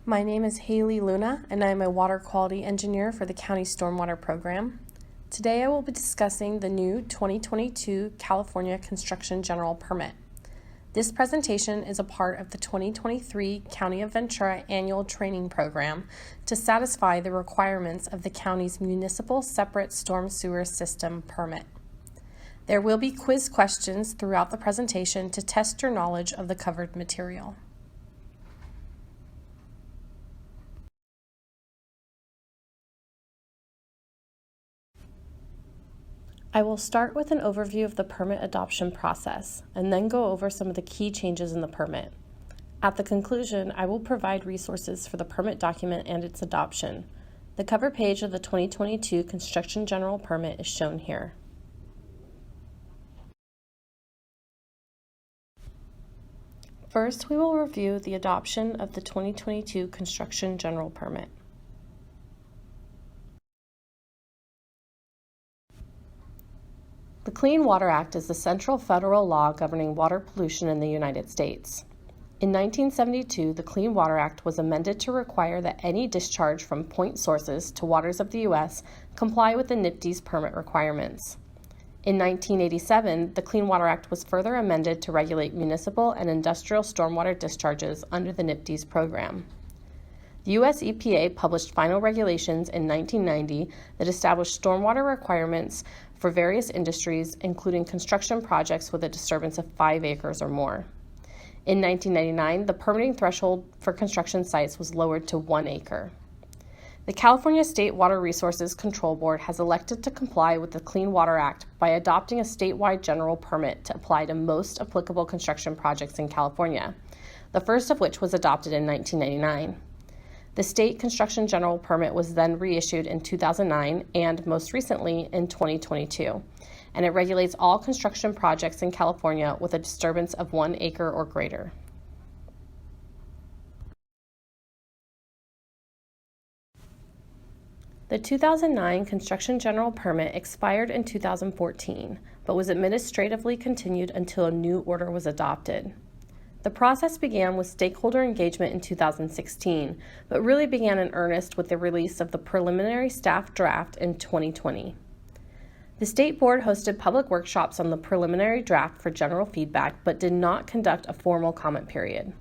My name is Haley Luna, and I am a water quality engineer for the County Stormwater Program. Today I will be discussing the new 2022 California Construction General Permit. This presentation is a part of the 2023 County of Ventura Annual Training Program to satisfy the requirements of the county's Municipal Separate Storm Sewer System Permit. There will be quiz questions throughout the presentation to test your knowledge of the covered material. I will start with an overview of the permit adoption process and then go over some of the key changes in the permit. At the conclusion, I will provide resources for the permit document and its adoption. The cover page of the 2022 Construction General Permit is shown here. First, we will review the adoption of the 2022 Construction General Permit. The Clean Water Act is the central federal law governing water pollution in the United States. In 1972, the Clean Water Act was amended to require that any discharge from point sources to waters of the U.S. comply with the NIPD's permit requirements. In 1987, the Clean Water Act was further amended to regulate municipal and industrial stormwater discharges under the NIPD's program. The U.S. EPA published final regulations in 1990 that established stormwater requirements for various industries, including construction projects with a disturbance of 5 acres or more. In 1999, the permitting threshold for construction sites was lowered to 1 acre. The California State Water Resources Control Board has elected to comply with the Clean Water Act by adopting a statewide general permit to apply to most applicable construction projects in California, the first of which was adopted in 1999. The state construction general permit was then reissued in 2009 and most recently in 2022, and it regulates all construction projects in California with a disturbance of 1 acre or greater. The 2009 construction general permit expired in 2014, but was administratively continued until a new order was adopted. The process began with stakeholder engagement in 2016, but really began in earnest with the release of the preliminary staff draft in 2020. The State Board hosted public workshops on the preliminary draft for general feedback, but did not conduct a formal comment period.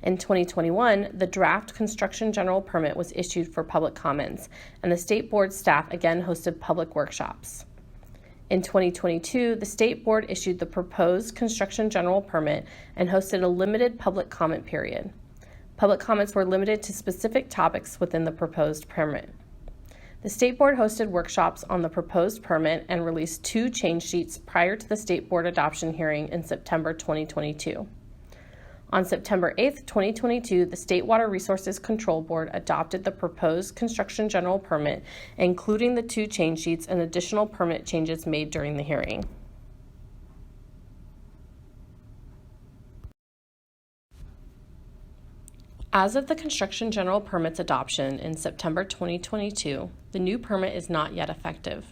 In 2021, the draft construction general permit was issued for public comments, and the State Board staff again hosted public workshops. In 2022, the State Board issued the proposed construction general permit and hosted a limited public comment period. Public comments were limited to specific topics within the proposed permit. The State Board hosted workshops on the proposed permit and released 2 change sheets prior to the State Board adoption hearing in September 2022. On September 8, 2022, the State Water Resources Control Board adopted the proposed construction general permit, including the 2 change sheets and additional permit changes made during the hearing. As of the construction general permit's adoption in September 2022, the new permit is not yet effective.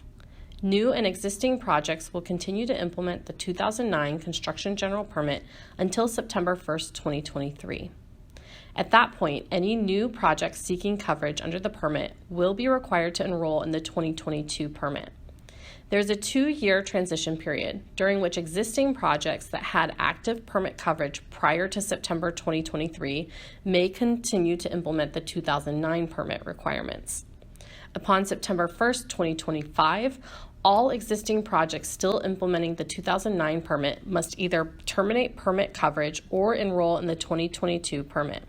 New and existing projects will continue to implement the 2009 Construction General Permit until September 1, 2023. At that point, any new projects seeking coverage under the permit will be required to enroll in the 2022 permit. There's a 2-year transition period during which existing projects that had active permit coverage prior to September 2023 may continue to implement the 2009 permit requirements. Upon September 1, 2025, all existing projects still implementing the 2009 permit must either terminate permit coverage or enroll in the 2022 permit.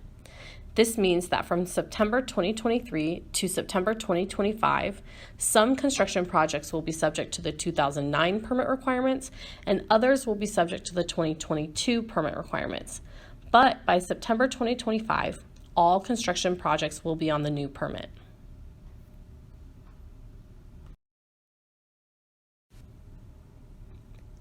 This means that from September 2023 to September 2025, some construction projects will be subject to the 2009 permit requirements and others will be subject to the 2022 permit requirements. But by September 2025, all construction projects will be on the new permit.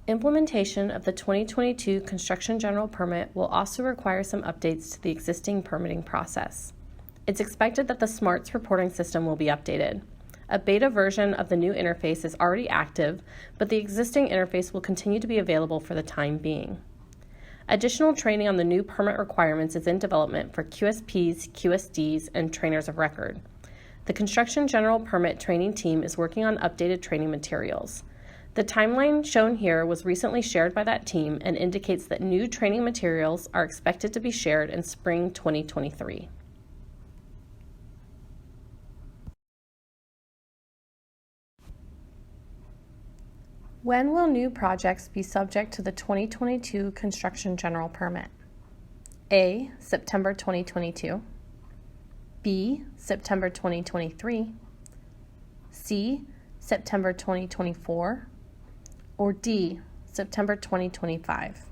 Implementation of the 2022 Construction General Permit will also require some updates to the existing permitting process. It's expected that the SMARTS reporting system will be updated. A beta version of the new interface is already active, but the existing interface will continue to be available for the time being. Additional training on the new permit requirements is in development for QSPs, QSDs, and trainers of record. The Construction General Permit training team is working on updated training materials. The timeline shown here was recently shared by that team and indicates that new training materials are expected to be shared in spring 2023. When will new projects be subject to the 2022 Construction General Permit? A. September 2022. B. September 2023. C. September 2024. Or D. September 2025.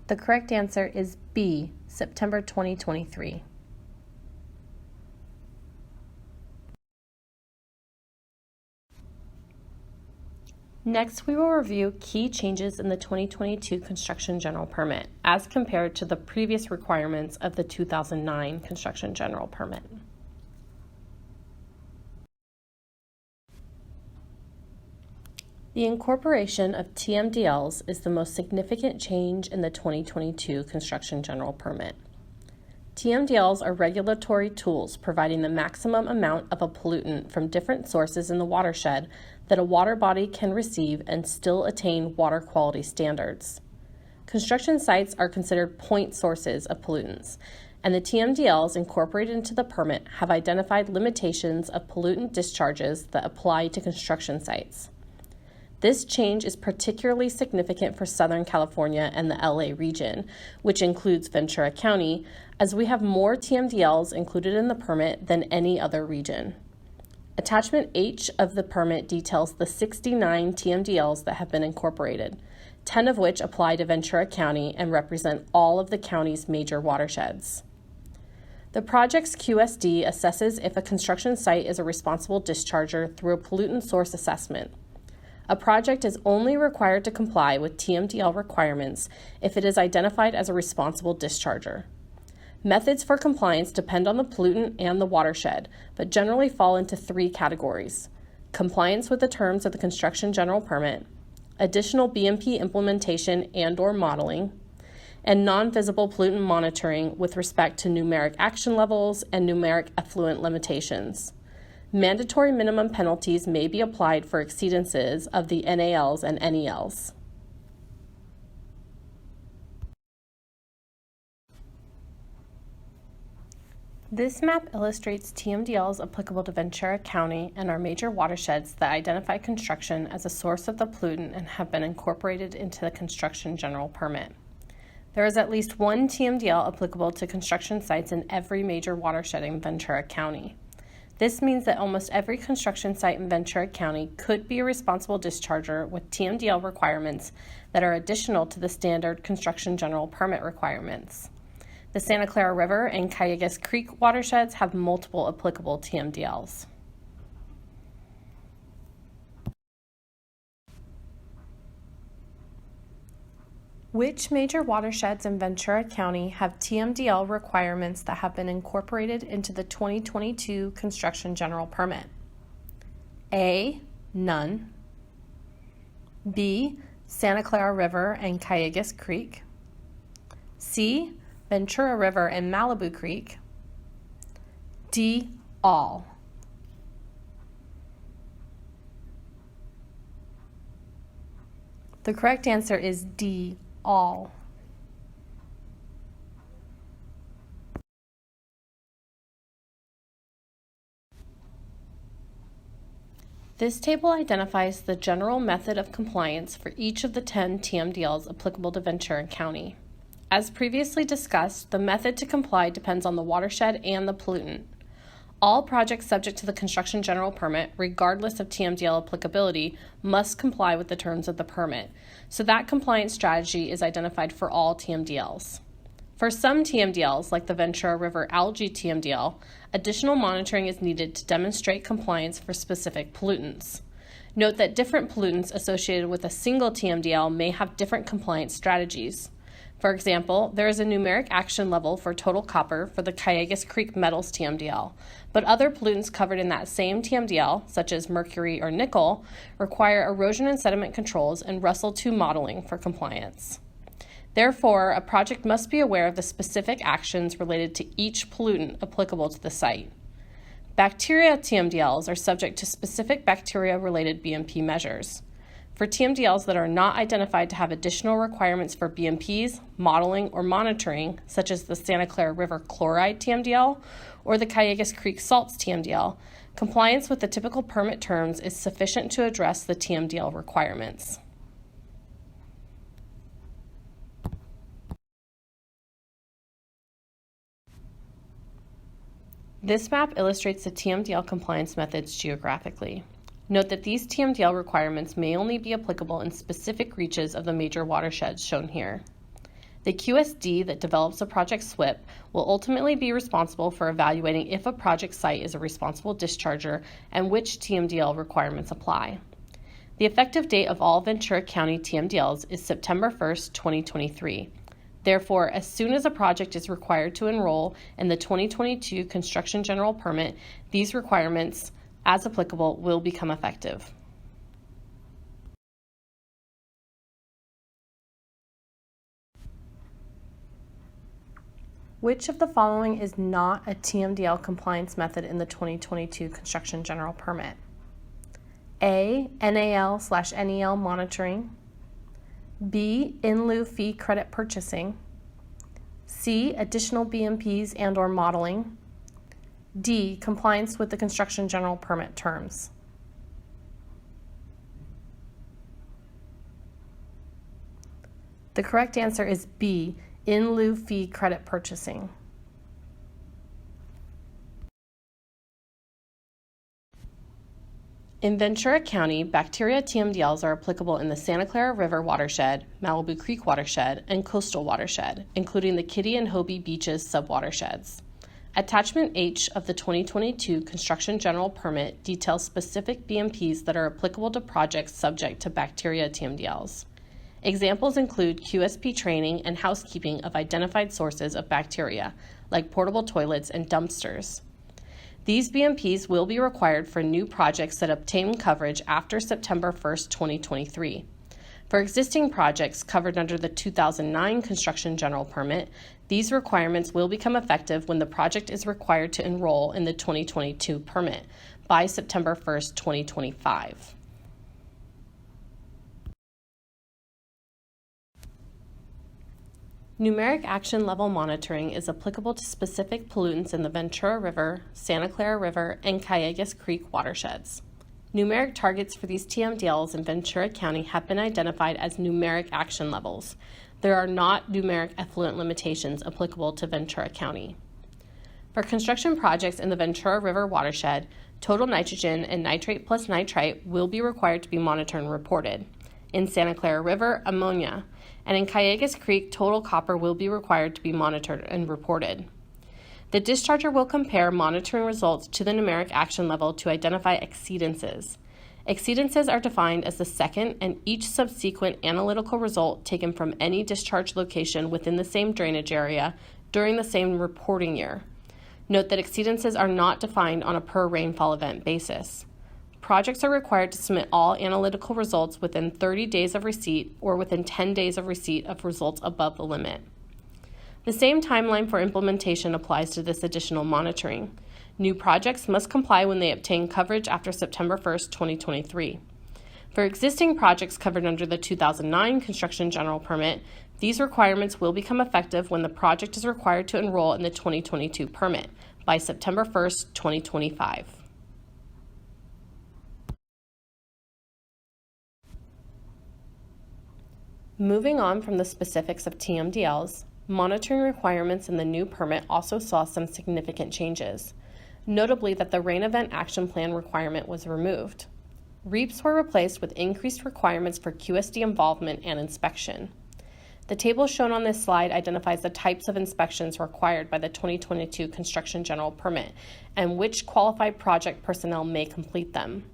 The correct answer is B. September 2023. Next, we will review key changes in the 2022 Construction General Permit as compared to the previous requirements of the 2009 Construction General Permit. The incorporation of TMDLs is the most significant change in the 2022 Construction General Permit. TMDLs are regulatory tools providing the maximum amount of a pollutant from different sources in the watershed that a water body can receive and still attain water quality standards. Construction sites are considered point sources of pollutants, and the TMDLs incorporated into the permit have identified limitations of pollutant discharges that apply to construction sites. This change is particularly significant for Southern California and the LA region, which includes Ventura County, as we have more TMDLs included in the permit than any other region. Attachment H of the permit details the 69 TMDLs that have been incorporated, 10 of which apply to Ventura County and represent all of the county's major watersheds. The project's QSD assesses if a construction site is a responsible discharger through a pollutant source assessment. A project is only required to comply with TMDL requirements if it is identified as a responsible discharger. Methods for compliance depend on the pollutant and the watershed, but generally fall into three categories: compliance with the terms of the Construction General Permit, additional BMP implementation and/or modeling, and non-visible pollutant monitoring with respect to numeric action levels and numeric effluent limitations. Mandatory minimum penalties may be applied for exceedances of the NALs and NELs. This map illustrates TMDLs applicable to Ventura County and our major watersheds that identify construction as a source of the pollutant and have been incorporated into the Construction General Permit. There is at least one TMDL applicable to construction sites in every major watershed in Ventura County. This means that almost every construction site in Ventura County could be a responsible discharger with TMDL requirements that are additional to the standard Construction General Permit requirements. The Santa Clara River and Cayugas Creek watersheds have multiple applicable TMDLs. Which major watersheds in Ventura County have TMDL requirements that have been incorporated into the 2022 Construction General Permit? A. None. B. Santa Clara River and Cayugas Creek. C. Ventura River and Malibu Creek. D. All. The correct answer is D. All. This table identifies the general method of compliance for each of the 10 TMDLs applicable to Ventura County. As previously discussed, the method to comply depends on the watershed and the pollutant. All projects subject to the Construction General Permit, regardless of TMDL applicability, must comply with the terms of the permit, so that compliance strategy is identified for all TMDLs. For some TMDLs, like the Ventura River Algae TMDL, additional monitoring is needed to demonstrate compliance for specific pollutants. Note that different pollutants associated with a single TMDL may have different compliance strategies. For example, there is a numeric action level for total copper for the Cayugas Creek Metals TMDL, but other pollutants covered in that same TMDL, such as mercury or nickel, require erosion and sediment controls and Russell II modeling for compliance. Therefore, a project must be aware of the specific actions related to each pollutant applicable to the site. Bacteria TMDLs are subject to specific bacteria-related BMP measures. For TMDLs that are not identified to have additional requirements for BMPs, modeling, or monitoring, such as the Santa Clara River Chloride TMDL or the Cayugas Creek Salts TMDL, compliance with the typical permit terms is sufficient to address the TMDL requirements. This map illustrates the TMDL compliance methods geographically. Note that these TMDL requirements may only be applicable in specific reaches of the major watersheds shown here. The QSD that develops a project SWIP will ultimately be responsible for evaluating if a project site is a responsible discharger and which TMDL requirements apply. The effective date of all Ventura County TMDLs is September 1st, 2023. Therefore, as soon as a project is required to enroll in the 2022 Construction General Permit, these requirements, as applicable, will become effective. Which of the following is not a TMDL compliance method in the 2022 Construction General Permit? A, NAL/NEL monitoring. B, in lieu fee credit purchasing. C, additional BMPs and/or modeling. D, compliance with the Construction General Permit terms. The correct answer is B, in lieu fee credit purchasing. In Ventura County, bacteria TMDLs are applicable in the Santa Clara River watershed, Malibu Creek watershed, and coastal watershed, including the Kitty and Hobie Beaches subwatersheds. Attachment H of the 2022 Construction General Permit details specific BMPs that are applicable to projects subject to bacteria TMDLs. Examples include QSP training and housekeeping of identified sources of bacteria, like portable toilets and dumpsters. These BMPs will be required for new projects that obtain coverage after September 1st, 2023. For existing projects covered under the 2009 Construction General Permit, these requirements will become effective when the project is required to enroll in the 2022 permit by September 1st, 2025. Numeric action level monitoring is applicable to specific pollutants in the Ventura River, Santa Clara River, and Cayugas Creek watersheds. Numeric targets for these TMDLs in Ventura County have been identified as numeric action levels. There are not numeric effluent limitations applicable to Ventura County. For construction projects in the Ventura River watershed, total nitrogen and nitrate plus nitrite will be required to be monitored and reported. In Santa Clara River, ammonia, and in Cayugas Creek, total copper will be required to be monitored and reported. The discharger will compare monitoring results to the numeric action level to identify exceedances. Exceedances are defined as the second and each subsequent analytical result taken from any discharge location within the same drainage area during the same reporting year. Note that exceedances are not defined on a per rainfall event basis. Projects are required to submit all analytical results within 30 days of receipt or within 10 days of receipt of results above the limit. The same timeline for implementation applies to this additional monitoring. New projects must comply when they obtain coverage after September 1st, 2023. For existing projects covered under the 2009 Construction General Permit, these requirements will become effective when the project is required to enroll in the 2022 permit by September 1st, 2025. Moving on from the specifics of TMDLs, monitoring requirements in the new permit also saw some significant changes, notably that the rain event action plan requirement was removed. REAPs were replaced with increased requirements for QSD involvement and inspection. The table shown on this slide identifies the types of inspections required by the 2022 Construction General Permit and which qualified project personnel may complete them.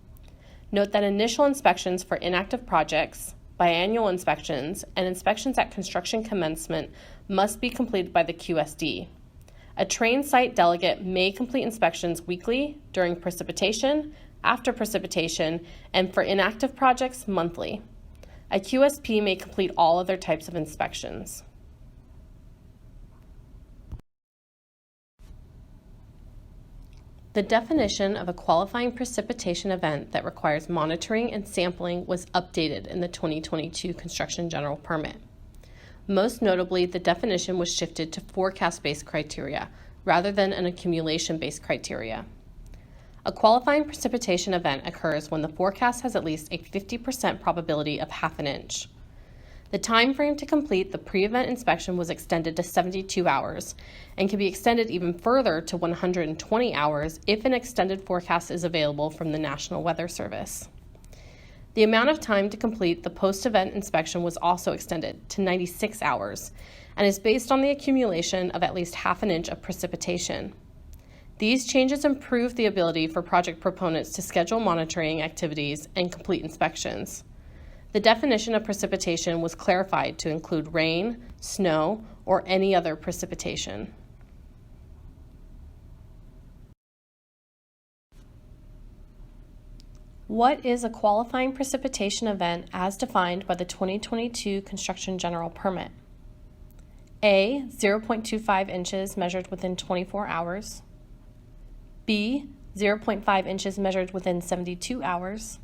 Note that initial inspections for inactive projects, biannual inspections, and inspections at construction commencement must be completed by the QSD. A trained site delegate may complete inspections weekly, during precipitation, after precipitation, and for inactive projects, monthly. A QSP may complete all other types of inspections. The definition of a qualifying precipitation event that requires monitoring and sampling was updated in the 2022 Construction General Permit. Most notably, the definition was shifted to forecast-based criteria rather than an accumulation-based criteria. A qualifying precipitation event occurs when the forecast has at least a 50% probability of half an inch. The time frame to complete the pre-event inspection was extended to 72 hours and can be extended even further to 120 hours if an extended forecast is available from the National Weather Service. The amount of time to complete the post-event inspection was also extended to 96 hours and is based on the accumulation of at least half an inch of precipitation. These changes improve the ability for project proponents to schedule monitoring activities and complete inspections. The definition of precipitation was clarified to include rain, snow, or any other precipitation. What is a qualifying precipitation event as defined by the 2022 Construction General Permit? A. 0.25 inches measured within 24 hours. B. 0.5 inches measured within 72 hours.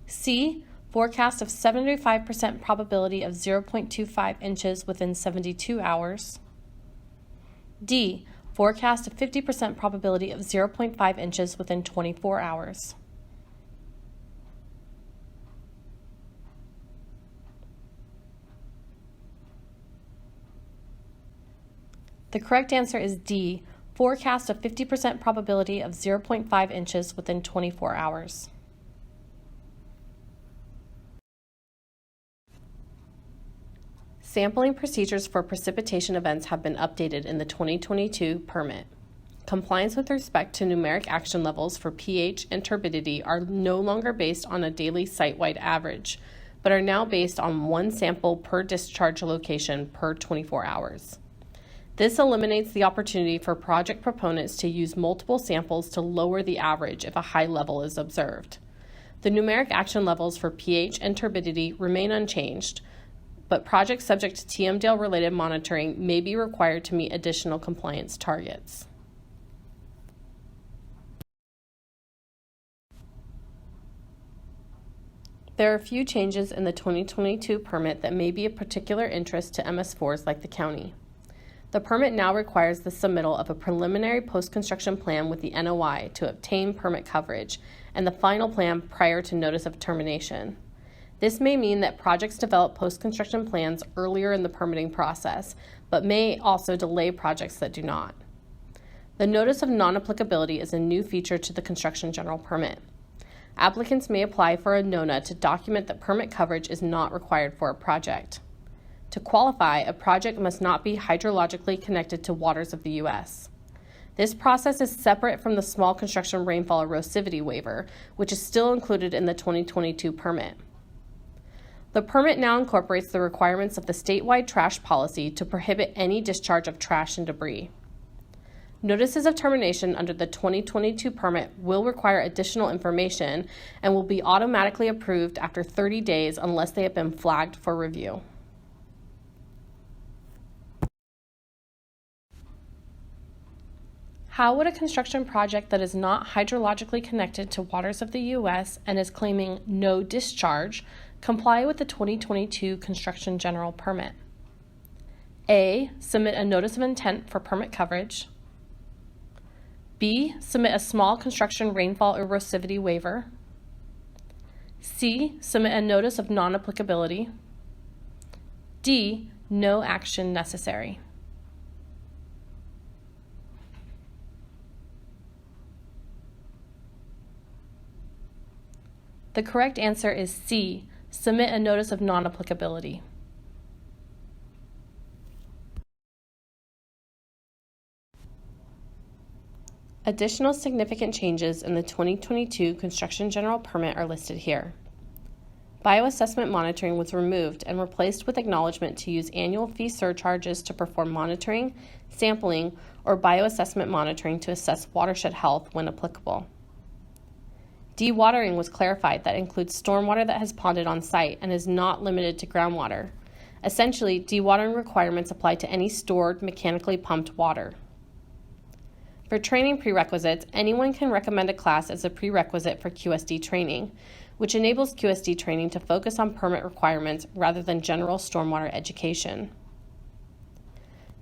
C. Forecast of 75% probability of 0.25 inches within 72 hours. D. Forecast of 50% probability of 0.5 inches within 24 hours. The correct answer is D. Forecast of 50% probability of 0.5 inches within 24 hours. Sampling procedures for precipitation events have been updated in the 2022 permit. Compliance with respect to numeric action levels for pH and turbidity are no longer based on a daily site-wide average, but are now based on one sample per discharge location per 24 hours. This eliminates the opportunity for project proponents to use multiple samples to lower the average if a high level is observed. The numeric action levels for pH and turbidity remain unchanged, but projects subject to TMDL-related monitoring may be required to meet additional compliance targets. There are a few changes in the 2022 permit that may be of particular interest to MS4s like the county. The permit now requires the submittal of a preliminary post-construction plan with the NOI to obtain permit coverage and the final plan prior to notice of termination. This may mean that projects develop post-construction plans earlier in the permitting process, but may also delay projects that do not. The notice of non-applicability is a new feature to the Construction General Permit. Applicants may apply for a NONA to document that permit coverage is not required for a project. To qualify, a project must not be hydrologically connected to waters of the U.S. This process is separate from the small construction rainfall erosivity waiver, which is still included in the 2022 permit. The permit now incorporates the requirements of the statewide trash policy to prohibit any discharge of trash and debris. Notices of termination under the 2022 permit will require additional information and will be automatically approved after 30 days unless they have been flagged for review. How would a construction project that is not hydrologically connected to waters of the U.S. and is claiming no discharge comply with the 2022 Construction General Permit? A. Submit a notice of intent for permit coverage. B. Submit a small construction rainfall erosivity waiver. C. Submit a notice of non-applicability. D. No action necessary. The correct answer is C. Submit a notice of non-applicability. Additional significant changes in the 2022 Construction General Permit are listed here. Bioassessment monitoring was removed and replaced with acknowledgement to use annual fee surcharges to perform monitoring, sampling, or bioassessment monitoring to assess watershed health when applicable. Dewatering was clarified that includes stormwater that has ponded on site and is not limited to groundwater. Essentially, dewatering requirements apply to any stored, mechanically pumped water. For training prerequisites, anyone can recommend a class as a prerequisite for QSD training, which enables QSD training to focus on permit requirements rather than general stormwater education.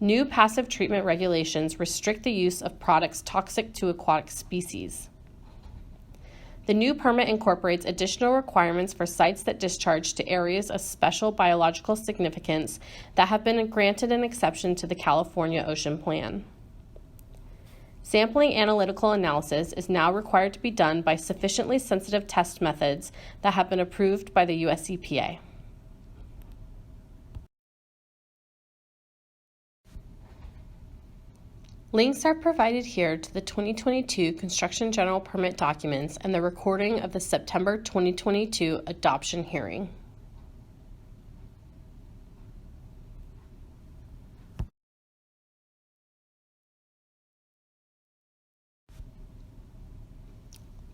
New passive treatment regulations restrict the use of products toxic to aquatic species. The new permit incorporates additional requirements for sites that discharge to areas of special biological significance that have been granted an exception to the California Ocean Plan. Sampling analytical analysis is now required to be done by sufficiently sensitive test methods that have been approved by the US EPA. Links are provided here to the 2022 Construction General Permit documents and the recording of the September 2022 adoption hearing.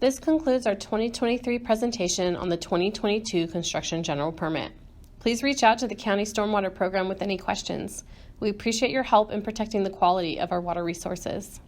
This concludes our 2023 presentation on the 2022 Construction General Permit. Please reach out to the County Stormwater Program with any questions. We appreciate your help in protecting the quality of our water resources.